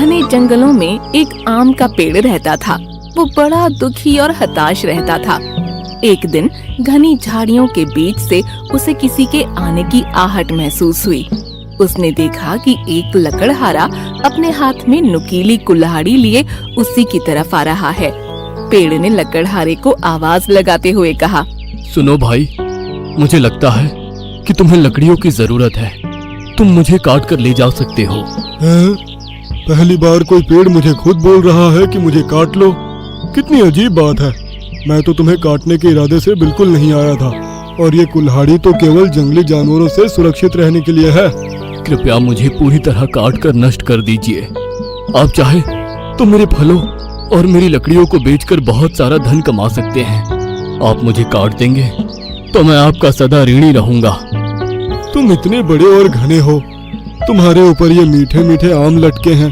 घने जंगलों में एक आम का पेड़ रहता था। वो बड़ा दुखी और हताश रहता था। एक दिन घनी झाड़ियों के बीच से उसे किसी के आने की आहट महसूस हुई। उसने देखा कि एक लकड़हारा अपने हाथ में नुकीली कुल्हाड़ी लिए उसी की तरफ आ रहा है। पेड़ ने लकड़हारे को आवाज लगाते हुए कहा, सुनो भाई, मुझे लगता है कि तुम्हें लकड़ियों की जरूरत है। तुम मुझे काट कर ले जा सकते हो। पहली बार कोई पेड़ मुझे खुद बोल रहा है कि मुझे काट लो। कितनी अजीब बात है। मैं तो तुम्हें काटने के इरादे से बिल्कुल नहीं आया था, और ये कुल्हाड़ी तो केवल जंगली जानवरों से सुरक्षित रहने के लिए है। कृपया मुझे पूरी तरह काट कर नष्ट कर दीजिए। आप चाहे तो मेरे फलों और मेरी लकड़ियों को बेचकर बहुत सारा धन कमा सकते हैं। आप मुझे काट देंगे तो मैं आपका सदा ऋणी रहूंगा। तुम इतने बड़े और घने हो, तुम्हारे ऊपर ये मीठे मीठे आम लटके हैं।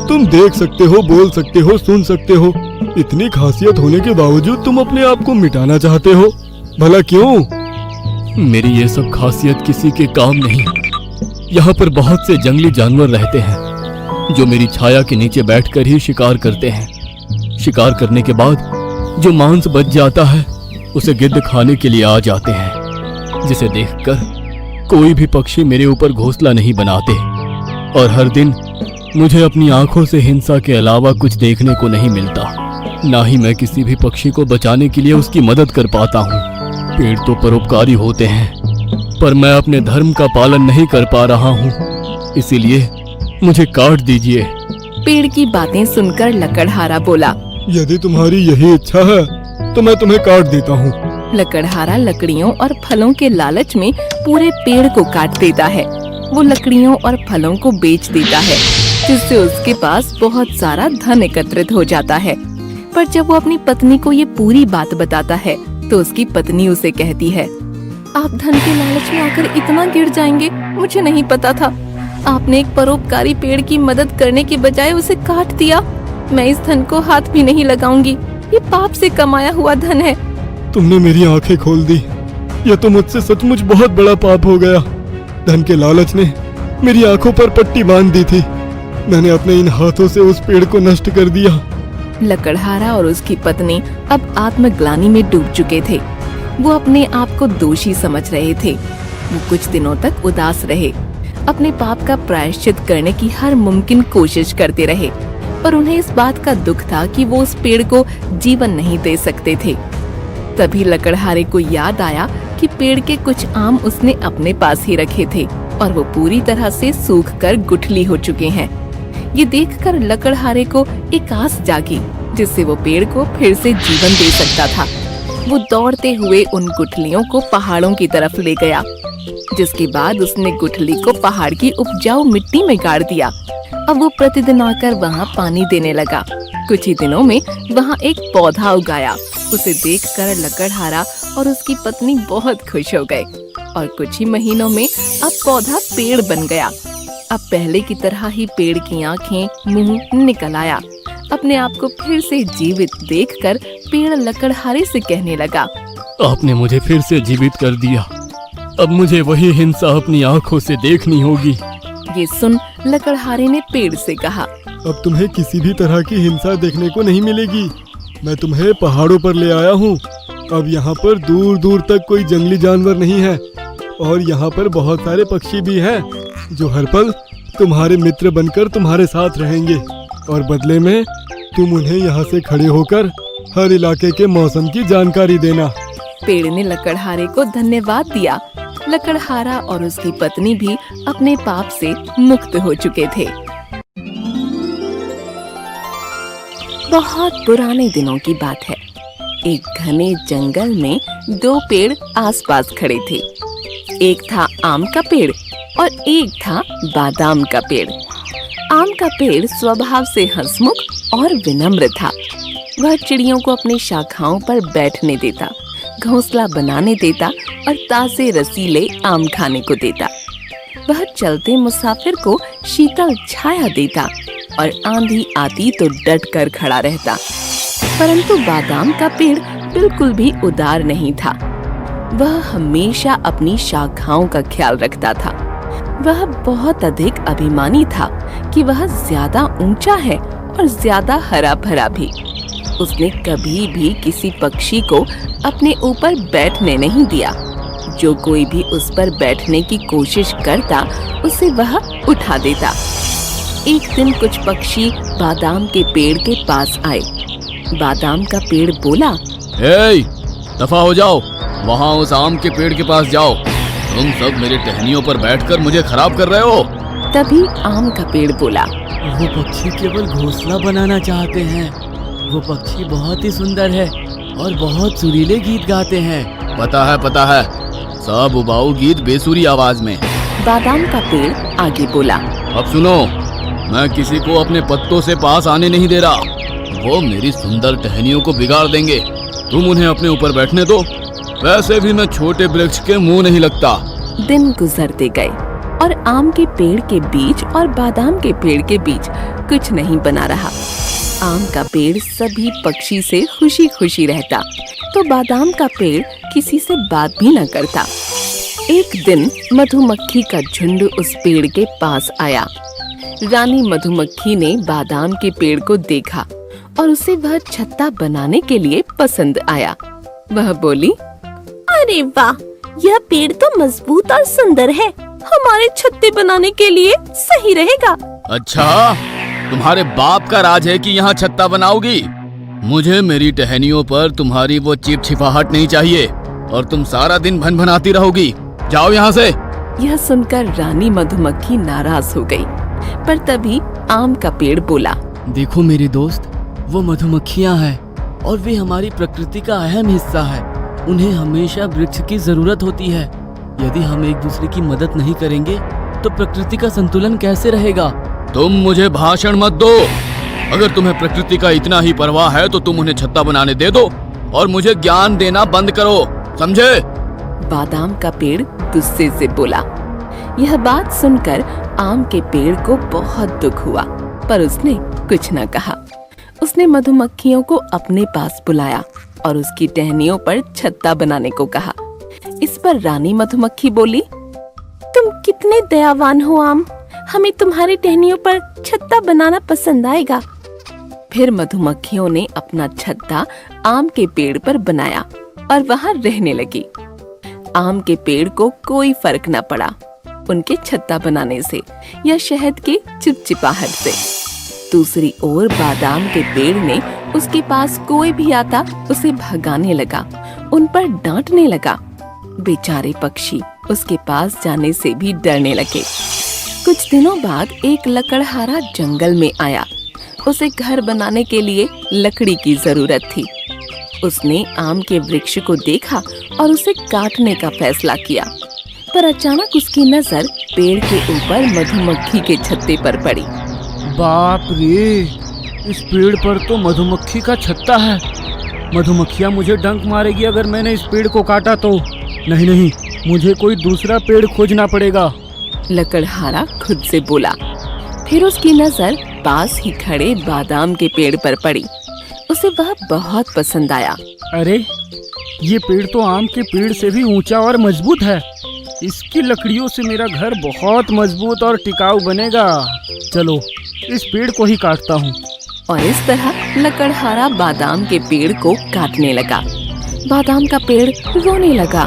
तुम देख सकते हो, बोल सकते हो, सुन सकते हो। इतनी खासियत होने के बावजूद तुम अपने आप को मिटाना चाहते हो। भला क्यों? मेरी ये सब खासियत किसी के काम नहीं। यहाँ पर बहुत से जंगली जानवर रहते हैं जो मेरी छाया के नीचे बैठकर ही शिकार करते हैं। शिकार करने के बाद जो मांस बच जाता है उसे गिद्ध खाने के लिए आ जाते हैं, जिसे देखकर कोई भी पक्षी मेरे ऊपर घोंसला नहीं बनाते। और हर दिन मुझे अपनी आंखों से हिंसा के अलावा कुछ देखने को नहीं मिलता। ना ही मैं किसी भी पक्षी को बचाने के लिए उसकी मदद कर पाता हूँ। पेड़ तो परोपकारी होते हैं, पर मैं अपने धर्म का पालन नहीं कर पा रहा हूँ, इसीलिए मुझे काट दीजिए। पेड़ की बातें सुनकर लकड़हारा बोला, यदि तुम्हारी यही इच्छा है तो मैं तुम्हें काट देता हूँ। लकड़हारा लकड़ियों और फलों के लालच में पूरे पेड़ को काट देता है। वो लकड़ियों और फलों को बेच देता है, जिससे उसके पास बहुत सारा धन एकत्रित हो जाता है। पर जब वो अपनी पत्नी को ये पूरी बात बताता है तो उसकी पत्नी उसे कहती है, आप धन के लालच में आकर इतना गिर जाएंगे, मुझे नहीं पता था। आपने एक परोपकारी पेड़ की मदद करने की बजाय उसे काट दिया। मैं इस धन को हाथ भी नहीं लगाऊंगी। ये पाप से कमाया हुआ धन है। तुमने मेरी आंखें खोल दी। यह तो मुझसे सचमुच बहुत बड़ा पाप हो गया। धन के लालच ने मेरी आंखों पर पट्टी बांध दी थी। मैंने अपने इन हाथों से उस पेड़ को नष्ट कर दिया। लकड़हारा और उसकी पत्नी अब आत्मग्लानि में डूब चुके थे। वो अपने आप को दोषी समझ रहे थे। वो कुछ दिनों तक उदास रहे, अपने पाप का प्रायश्चित करने की हर मुमकिन कोशिश करते रहे, पर उन्हें इस बात का दुख था कि वो उस पेड़ को जीवन नहीं दे सकते थे। तभी लकड़हारे को याद आया कि पेड़ के कुछ आम उसने अपने पास ही रखे थे और वो पूरी तरह से सूखकर गुठली हो चुके हैं। ये देखकर लकड़हारे को एक आस जागी, जिससे वो पेड़ को फिर से जीवन दे सकता था। वो दौड़ते हुए उन गुठलियों को पहाड़ों की तरफ ले गया, जिसके बाद उसने गुठली को पहाड़ की उपजाऊ मिट्टी में गाड़ दिया। अब वो प्रतिदिन आकर वहाँ पानी देने लगा। कुछ ही दिनों में वहाँ एक पौधा उगाया। उसे देखकर लकड़हारा और उसकी पत्नी बहुत खुश हो गए और कुछ ही महीनों में अब पौधा पेड़ बन गया। अब पहले की तरह ही पेड़ की आंखें, मुंह निकल आया। अपने आप को फिर से जीवित देखकर पेड़ लकड़हारे से कहने लगा, आपने मुझे फिर से जीवित कर दिया। अब मुझे वही हिंसा अपनी आंखों से देखनी होगी। ये सुन लकड़हारे ने पेड़ से कहा, अब तुम्हें किसी भी तरह की हिंसा देखने को नहीं मिलेगी। मैं तुम्हें पहाड़ों पर ले आया हूँ। अब यहाँ पर दूर दूर तक कोई जंगली जानवर नहीं है, और यहाँ पर बहुत सारे पक्षी भी हैं जो हर पल तुम्हारे मित्र बनकर तुम्हारे साथ रहेंगे, और बदले में तुम उन्हें यहाँ से खड़े होकर हर इलाके के मौसम की जानकारी देना। पेड़ ने लकड़हारे को धन्यवाद दिया। लकड़हारा और उसकी पत्नी भी अपने पाप से मुक्त हो चुके थे। बहुत पुराने दिनों की बात है। एक घने जंगल में दो पेड़ आसपास खड़े थे। एक था आम का पेड़ और एक था बादाम का पेड़। आम का पेड़ स्वभाव से हंसमुख और विनम्र था। वह चिड़ियों को अपनी शाखाओं पर बैठने देता, घोंसला बनाने देता और ताजे रसीले आम खाने को देता। वह चलते मुसाफिर को शीतल छाया देता और आंधी आती तो डट कर खड़ा रहता। परंतु बादाम का पेड़ बिल्कुल भी उदार नहीं था। वह हमेशा अपनी शाखाओं का ख्याल रखता था। वह बहुत अधिक अभिमानी था कि वह ज्यादा ऊंचा है और ज्यादा हरा भरा भी। उसने कभी भी किसी पक्षी को अपने ऊपर बैठने नहीं दिया। जो कोई भी उस पर बैठने की कोशिश करता उसे वह उठा देता। एक दिन कुछ पक्षी बादाम के पेड़ के पास आए। बादाम का पेड़ बोला, ए, दफा हो जाओ, वहाँ उस आम के पेड़ के पास जाओ। तुम सब मेरे टहनियों पर बैठकर मुझे खराब कर रहे हो। तभी आम का पेड़ बोला, वो पक्षी केवल घोंसला बनाना चाहते हैं। वो पक्षी बहुत ही सुंदर है और बहुत सुरीले गीत गाते हैं। पता है, सब उबाऊ गीत बेसुरी आवाज में। बादाम का पेड़ आगे बोला, अब सुनो, मैं किसी को अपने पत्तों से पास आने नहीं दे रहा। वो मेरी सुंदर टहनियों को बिगाड़ देंगे। तुम उन्हें अपने ऊपर बैठने दो। वैसे भी मैं छोटे वृक्ष के मुंह नहीं लगता। दिन गुजरते गए और आम के पेड़ के बीच और बादाम के पेड़ के बीच कुछ नहीं बना रहा। आम का पेड़ सभी पक्षी से खुशी खुशी रहता, तो बादाम का पेड़ किसी से बात भी न करता। एक दिन मधुमक्खी का झुंड उस पेड़ के पास आया। रानी मधुमक्खी ने बादाम के पेड़ को देखा और उसे वह छत्ता बनाने के लिए पसंद आया। वह बोली, अरे वाह, यह पेड़ तो मजबूत और सुंदर है। हमारे छत्ते बनाने के लिए सही रहेगा। अच्छा, तुम्हारे बाप का राज है कि यहाँ छत्ता बनाओगी? मुझे मेरी टहनियों पर तुम्हारी वो चिपचिपाहट नहीं चाहिए और तुम सारा दिन भनभनाती रहोगी। जाओ यहाँ से। यह सुनकर रानी मधुमक्खी नाराज हो गई, पर तभी आम का पेड़ बोला, देखो मेरे दोस्त, वो मधुमक्खियाँ हैं और वे हमारी प्रकृति का अहम हिस्सा है। उन्हें हमेशा वृक्ष की जरूरत होती है। यदि हम एक दूसरे की मदद नहीं करेंगे तो प्रकृति का संतुलन कैसे रहेगा? तुम मुझे भाषण मत दो। अगर तुम्हें प्रकृति का इतना ही परवाह है तो तुम उन्हें छत्ता बनाने दे दो और मुझे ज्ञान देना बंद करो, समझे? बादाम का पेड़ गुस्से से बोला। यह बात सुनकर आम के पेड़ को बहुत दुख हुआ, पर उसने कुछ न कहा। उसने मधुमक्खियों को अपने पास बुलाया और उसकी टहनियों पर छत्ता बनाने को कहा। इस पर रानी मधुमक्खी बोली, तुम कितने दयावान हो आम, हमें तुम्हारी टहनियों पर छत्ता बनाना पसंद आएगा। फिर मधुमक्खियों ने अपना छत्ता आम के पेड़ पर बनाया और वहां रहने लगी। आम के पेड़ को कोई फर्क न पड़ा उनके छत्ता बनाने से या शहद के चिपचिपाहट से। दूसरी ओर बादाम के पेड़ ने उसके पास कोई भी आता उसे भगाने लगा, उन पर डांटने लगा। बेचारे पक्षी उसके पास जाने से भी डरने लगे। कुछ दिनों बाद एक लकड़हारा जंगल में आया। उसे घर बनाने के लिए लकड़ी की जरूरत थी। उसने आम के वृक्ष को देखा और उसे काटने का फैसला किया, पर अचानक उसकी नजर पेड़ के ऊपर मधुमक्खी के छत्ते पर पड़ी। बाप रे, इस पेड़ पर तो मधुमक्खी का छत्ता है। मधुमक्खियाँ मुझे डंक मारेगी अगर मैंने इस पेड़ को काटा तो। नहीं, मुझे कोई दूसरा पेड़ खोजना पड़ेगा। लकड़हारा खुद से बोला। फिर उसकी नजर पास ही खड़े बादाम के पेड़ पर पड़ी। उसे वह बहुत पसंद आया। अरे, ये पेड़ तो आम के पेड़ से भी ऊंचा और मजबूत है। इसकी लकड़ियों से मेरा घर बहुत मजबूत और टिकाऊ बनेगा। चलो, इस पेड़ को ही काटता हूँ। और इस तरह लकड़हारा बादाम के पेड़ को काटने लगा। बादाम का पेड़ रोने लगा।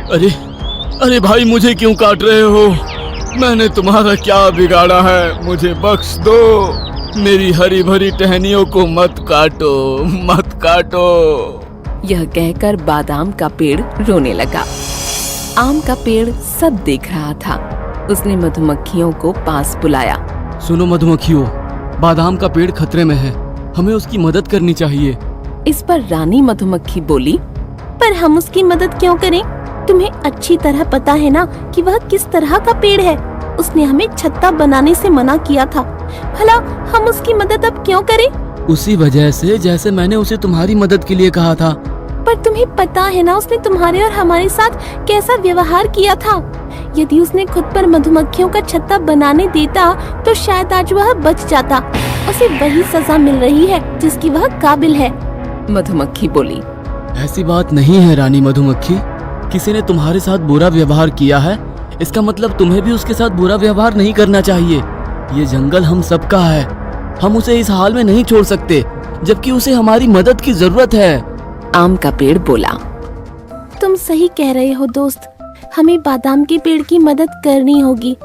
अरे भाई, मुझे क्यों काट रहे हो? मैंने तुम्हारा क्या बिगाड़ा है? मुझे बख्श दो। मेरी हरी भरी टहनियों को मत काटो। यह कहकर बादाम का पेड़ रोने लगा। आम का पेड़ सब देख रहा था। उसने मधुमक्खियों को पास बुलाया। सुनो मधुमक्खियों, बादाम का पेड़ खतरे में है, हमें उसकी मदद करनी चाहिए। इस पर रानी मधुमक्खी बोली, पर हम उसकी मदद क्यों करें? तुम्हें अच्छी तरह पता है ना कि वह किस तरह का पेड़ है। उसने हमें छत्ता बनाने से मना किया था। भला हम उसकी मदद अब क्यों करें? उसी वजह से जैसे मैंने उसे तुम्हारी मदद के लिए कहा था। पर तुम्हें पता है ना उसने तुम्हारे और हमारे साथ कैसा व्यवहार किया था। यदि उसने खुद पर मधुमक्खियों का छत्ता बनाने देता तो शायद आज वह बच जाता। उसे वही सजा मिल रही है जिसकी वह काबिल है। मधुमक्खी बोली। ऐसी बात नहीं है रानी मधुमक्खी। किसी ने तुम्हारे साथ बुरा व्यवहार किया है, इसका मतलब तुम्हें भी उसके साथ बुरा व्यवहार नहीं करना चाहिए। ये जंगल हम सबका है। हम उसे इस हाल में नहीं छोड़ सकते, जबकि उसे हमारी मदद की जरूरत है। आम का पेड़ बोला। तुम सही कह रहे हो दोस्त, हमें बादाम के पेड़ की मदद करनी होगी।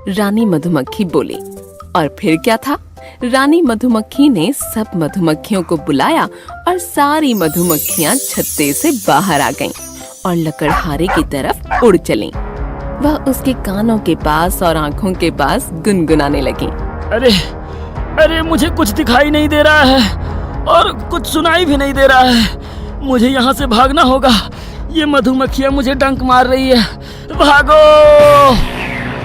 रानी मधुमक्खी बोली। और फिर क्या था? रानी मधुमक्खी ने सब मधुमक्खियों को बुलाया और सारी मधुमक्खियां छत्ते से बाहर आ गईं और लकड़हारे की तरफ उड़ चलीं। वह उसके कानों के पास और आंखों के पास गुनगुनाने लगी। अरे अरे, मुझे कुछ दिखाई नहीं दे रहा है और कुछ सुनाई भी नहीं दे रहा है। मुझे यहाँ से भागना होगा। ये मधुमक्खियाँ मुझे डंक मार रही है। भागो!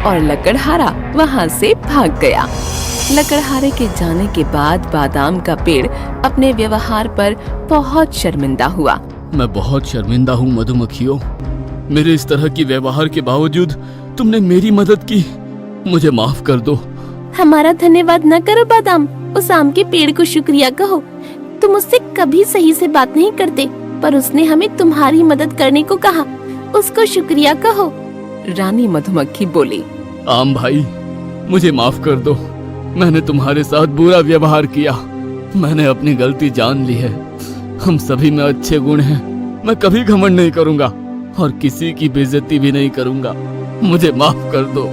और लकड़हारा वहाँ से भाग गया। लकड़हारे के जाने के बाद बादाम का पेड़ अपने व्यवहार पर बहुत शर्मिंदा हुआ। मैं बहुत शर्मिंदा हूँ मधुमक्खियों। मेरे इस तरह की व्यवहार के बावजूद तुमने मेरी मदद की। मुझे माफ कर दो। हमारा धन्यवाद न करो बादाम, उस आम के पेड़ को शुक्रिया कहो। तुम उससे कभी सही से बात नहीं करते, पर उसने हमें तुम्हारी मदद करने को कहा। उसको शुक्रिया कहो। रानी मधुमक्खी बोली। आम भाई, मुझे माफ कर दो। मैंने तुम्हारे साथ बुरा व्यवहार किया। मैंने अपनी गलती जान ली है। हम सभी में अच्छे गुण हैं। मैं कभी घमंड नहीं करूंगा और किसी की बेइज्जती भी नहीं करूंगा। मुझे माफ कर दो।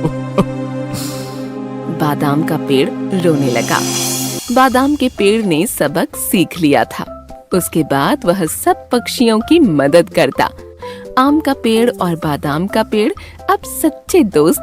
बादाम का पेड़ रोने लगा। बादाम के पेड़ ने सबक सीख लिया था। उसके बाद वह सब पक्षियों की मदद करता। आम का पेड़ और बादाम का पेड़ अब सच्चे दोस्त